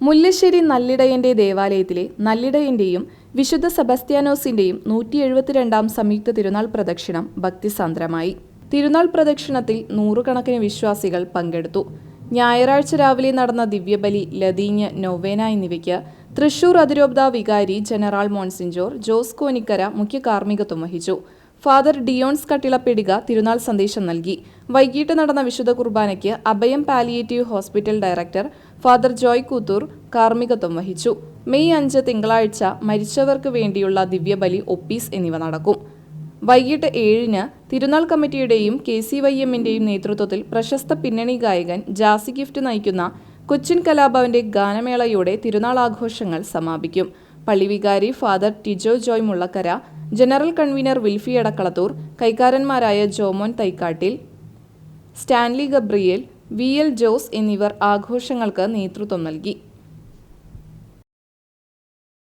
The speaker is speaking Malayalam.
മുല്ലശ്ശേരി നല്ലിടയന്റെ ദേവാലയത്തിലെ നല്ലിടയന്റെയും വിശുദ്ധ സെബസ്ത്യാനോസിന്റെയും 172-ാം സംയുക്ത തിരുനാൾ പ്രദക്ഷിണം ഭക്തിസാന്ദ്രമായി. തിരുനാൾ പ്രദക്ഷിണത്തിൽ നൂറുകണക്കിന് വിശ്വാസികൾ പങ്കെടുത്തു. ഞായറാഴ്ച രാവിലെ നടന്ന ദിവ്യബലി, ലതീഞ്ഞ്, നൊവേന എന്നിവയ്ക്ക് തൃശൂർ അതിരൂപതാ വികാരി ജനറൽ മോൺസിഞ്ഞോർ ജോസ് കോനിക്കര മുഖ്യ കാർമ്മികത്വം വഹിച്ചു. ഫാദർ ഡിയോൺസ് കട്ടിളപ്പിടിക തിരുനാൾ സന്ദേശം നൽകി. വൈകിട്ട് നടന്ന വിശുദ്ധ കുർബാനയ്ക്ക് അഭയം palliative hospital director father Joy Koothoor കാർമ്മികത്വം വഹിച്ചു. മെയ് 5 തിങ്കളാഴ്ച മരിച്ചവർക്ക് വേണ്ടിയുള്ള ദിവ്യബലി, ഒപ്പീസ് എന്നിവ നടക്കും. വൈകിട്ട് 7-ന് തിരുനാൾ കമ്മിറ്റിയുടെയും KCYM-ന്റെയും നേതൃത്വത്തിൽ പ്രശസ്ത പിന്നണി ഗായകൻ ജാസി ഗിഫ്റ്റ് നയിക്കുന്ന കൊച്ചിൻ കലാഭവന്റെ ഗാനമേളയോടെ തിരുനാൾ ആഘോഷങ്ങൾ സമാപിക്കും. പള്ളിവികാരി Father Tijo Joy Mullakkara, general convener Wilfy Edakkalathur, കൈക്കാരന്മാരായ ജോമോൻ തൈക്കാട്ടിൽ, സ്റ്റാൻലി ഗബ്രിയേൽ, VL ജോസ് എന്നിവർ ആഘോഷങ്ങൾക്ക് നേതൃത്വം നൽകി.